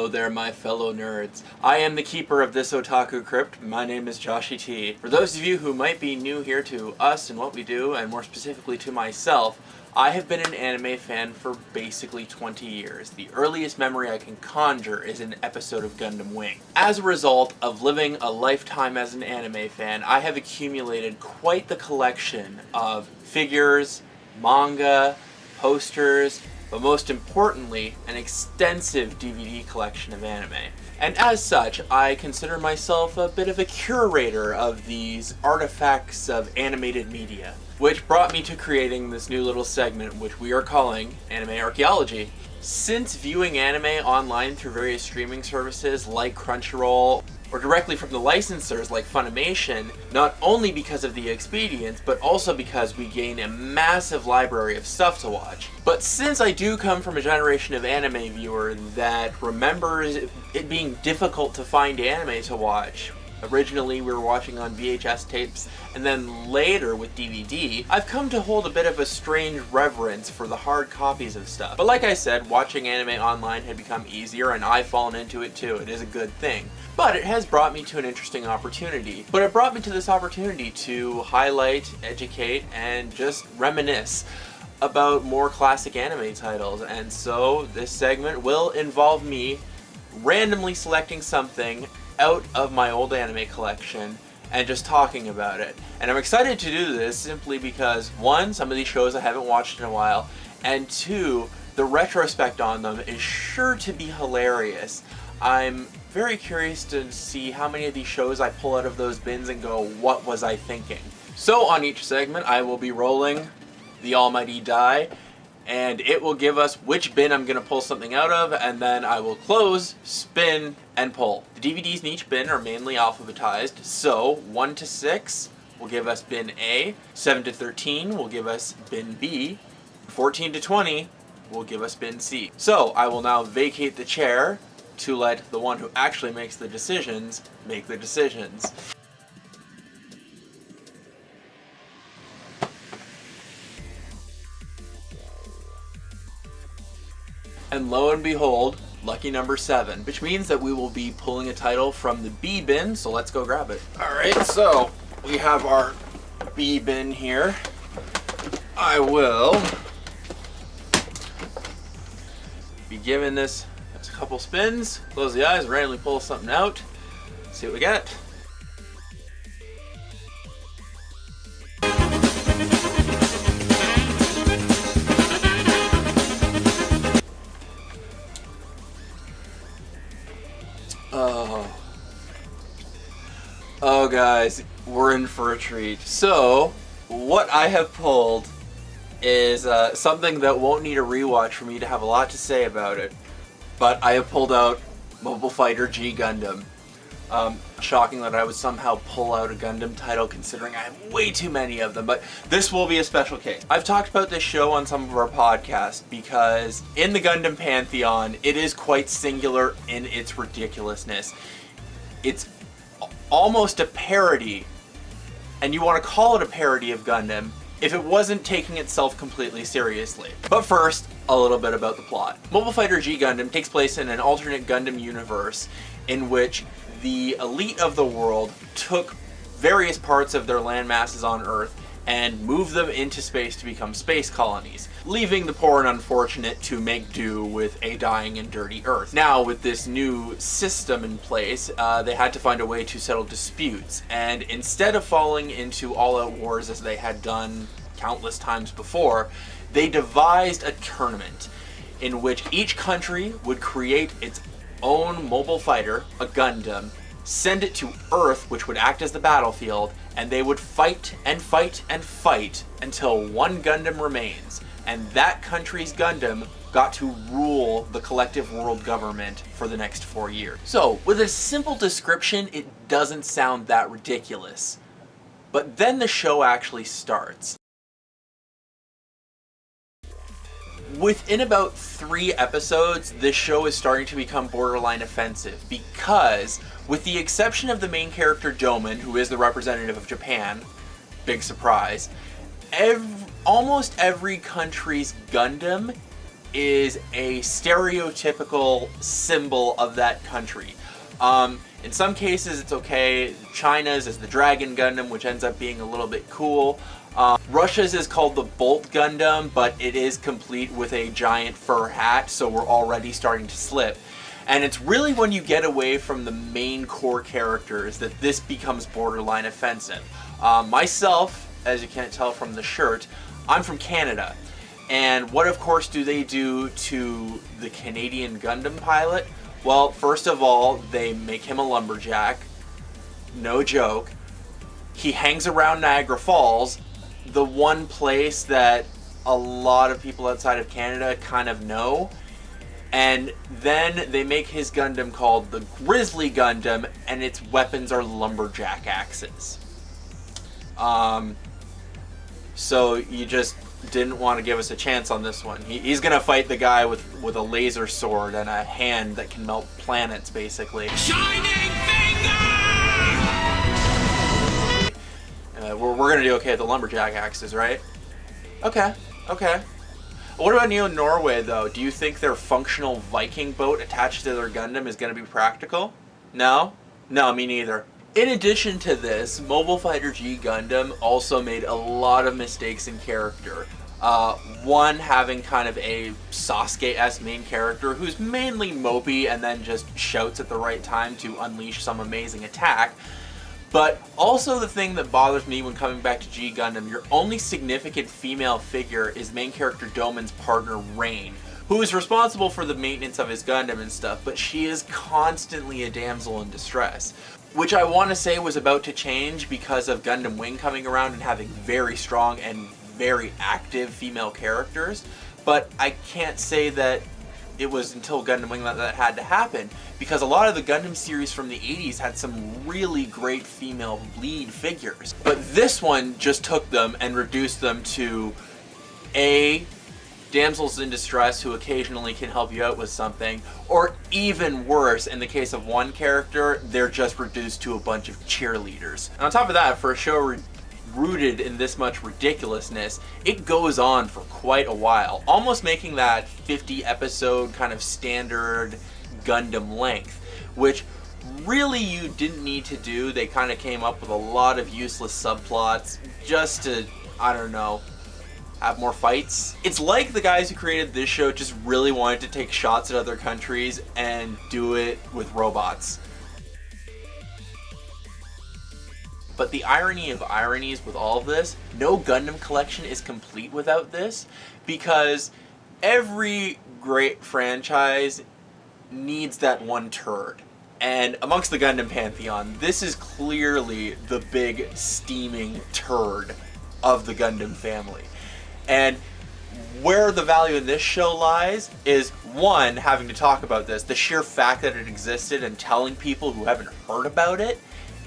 Hello there, my fellow nerds. I am the keeper of this otaku crypt. My name is Joshy T. For those of you who might be new here to us and what we do, and more specifically to myself, I have been an anime fan for basically 20 years. The earliest memory I can conjure is an episode of Gundam Wing. As a result of living a lifetime as an anime fan, I have accumulated quite the collection of figures, manga, posters, but most importantly, an extensive DVD collection of anime. And as such, I consider myself a bit of a curator of these artifacts of animated media, which brought me to creating this new little segment which we are calling Anime Archaeology. Since viewing anime online through various streaming services like Crunchyroll, or directly from the licensors like Funimation, not only because of the expedience, but also because we gain a massive library of stuff to watch. But since I do come from a generation of anime viewer that remembers it being difficult to find anime to watch, originally we were watching on VHS tapes, and then later with DVD, I've come to hold a bit of a strange reverence for the hard copies of stuff. But like I said, watching anime online had become easier, and I've fallen into it too. It is a good thing. But it has brought me to an interesting opportunity. But it brought me to this opportunity to highlight, educate, and just reminisce about more classic anime titles. And so this segment will involve me randomly selecting something out of my old anime collection and just talking about it. And I'm excited to do this simply because, one, some of these shows I haven't watched in a while, and two, the retrospect on them is sure to be hilarious. I'm very curious to see how many of these shows I pull out of those bins and go, what was I thinking? So on each segment I will be rolling the almighty die, and it will give us which bin I'm going to pull something out of, and then I will close, spin, and pull. The DVDs in each bin are mainly alphabetized, so 1 to 6 will give us bin A, 7 to 13 will give us bin B, 14 to 20 will give us bin C. So I will now vacate the chair to let the one who actually makes the decisions make the decisions. And lo and behold, lucky number 7, which means that we will be pulling a title from the B bin, so let's go grab it. Alright, so we have our B bin here. I will be giving this a couple spins, close the eyes, randomly pull something out, see what we get. Oh guys, we're in for a treat. So, what I have pulled is something that won't need a rewatch for me to have a lot to say about it. But I have pulled out Mobile Fighter G Gundam. Shocking that I would somehow pull out a Gundam title considering I have way too many of them, but this will be a special case. I've talked about this show on some of our podcasts because in the Gundam pantheon, it is quite singular in its ridiculousness. It's almost a parody, and you want to call it a parody of Gundam if it wasn't taking itself completely seriously. But first, a little bit about the plot. Mobile Fighter G Gundam takes place in an alternate Gundam universe in which the elite of the world took various parts of their land masses on Earth and moved them into space to become space colonies, leaving the poor and unfortunate to make do with a dying and dirty Earth. Now, with this new system in place, they had to find a way to settle disputes, and instead of falling into all-out wars as they had done countless times before, they devised a tournament in which each country would create its own mobile fighter, a Gundam, send it to Earth, which would act as the battlefield, and they would fight and fight and fight until one Gundam remains, and that country's Gundam got to rule the collective world government for the next 4 years. So, with a simple description, it doesn't sound that ridiculous. But then the show actually starts. Within about 3 episodes, this show is starting to become borderline offensive because, with the exception of the main character Doman, who is the representative of Japan, big surprise, almost every country's Gundam is a stereotypical symbol of that country. In some cases it's okay. China's is the Dragon Gundam, which ends up being a little bit cool. Russia's is called the Bolt Gundam, but it is complete with a giant fur hat, so we're already starting to slip. And it's really when you get away from the main core characters that this becomes borderline offensive. Myself, as you can't tell from the shirt, I'm from Canada. And what, of course, do they do to the Canadian Gundam pilot? Well, first of all, they make him a lumberjack. No joke. He hangs around Niagara Falls, the one place that a lot of people outside of Canada kind of know. And then they make his Gundam called the Grizzly Gundam, and its weapons are lumberjack axes. So you just didn't want to give us a chance on this one. He's gonna fight the guy with a laser sword and a hand that can melt planets, basically. Shining Finger! We're gonna do okay with the lumberjack axes, right? Okay. What about Neo Norway, though? Do you think their functional Viking boat attached to their Gundam is going to be practical? No? No, me neither. In addition to this, Mobile Fighter G Gundam also made a lot of mistakes in character. One, having kind of a Sasuke-esque main character who's mainly mopey and then just shouts at the right time to unleash some amazing attack. But also the thing that bothers me when coming back to G Gundam, your only significant female figure is main character Doman's partner, Rain, who is responsible for the maintenance of his Gundam and stuff, but she is constantly a damsel in distress. Which I want to say was about to change because of Gundam Wing coming around and having very strong and very active female characters, but I can't say that it was until Gundam Wing that had to happen, because a lot of the Gundam series from the 80s had some really great female lead figures. But this one just took them and reduced them to a damsels in distress who occasionally can help you out with something, or even worse, in the case of one character, they're just reduced to a bunch of cheerleaders. And on top of that, for a show rooted in this much ridiculousness, it goes on for quite a while, almost making that 50 episode kind of standard Gundam length, which really you didn't need to do. They kind of came up with a lot of useless subplots just to, I don't know, have more fights. It's like the guys who created this show just really wanted to take shots at other countries and do it with robots. But the irony of ironies with all of this, no Gundam collection is complete without this, because every great franchise needs that one turd. And amongst the Gundam pantheon, this is clearly the big steaming turd of the Gundam family. And where the value in this show lies is, one, having to talk about this, the sheer fact that it existed and telling people who haven't heard about it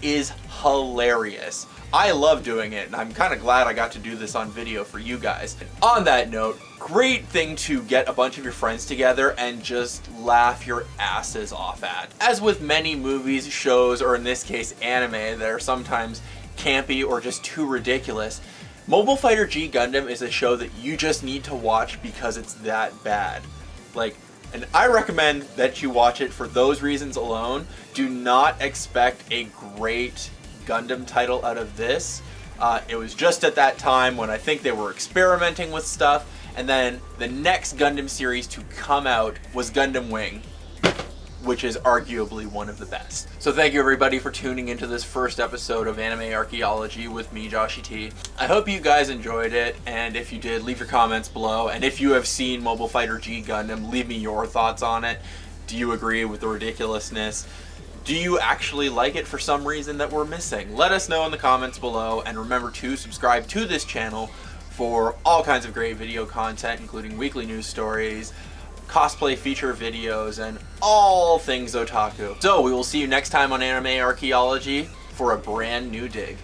is hilarious. I love doing it, and I'm kind of glad I got to do this on video for you guys. And on that note, great thing to get a bunch of your friends together and just laugh your asses off at. As with many movies, shows, or in this case anime that are sometimes campy or just too ridiculous, Mobile Fighter G Gundam is a show that you just need to watch because it's that bad. And I recommend that you watch it for those reasons alone. Do not expect a great Gundam title out of this. It was just at that time when I think they were experimenting with stuff, and then the next Gundam series to come out was Gundam Wing, which is arguably one of the best. So thank you everybody for tuning into this first episode of Anime Archaeology with me, Joshy T. I hope you guys enjoyed it, and if you did, leave your comments below. And if you have seen Mobile Fighter G Gundam, leave me your thoughts on it. Do you agree with the ridiculousness? Do you actually like it for some reason that we're missing? Let us know in the comments below, and remember to subscribe to this channel for all kinds of great video content, including weekly news stories, cosplay feature videos, and all things otaku. So we will see you next time on Anime Archaeology for a brand new dig.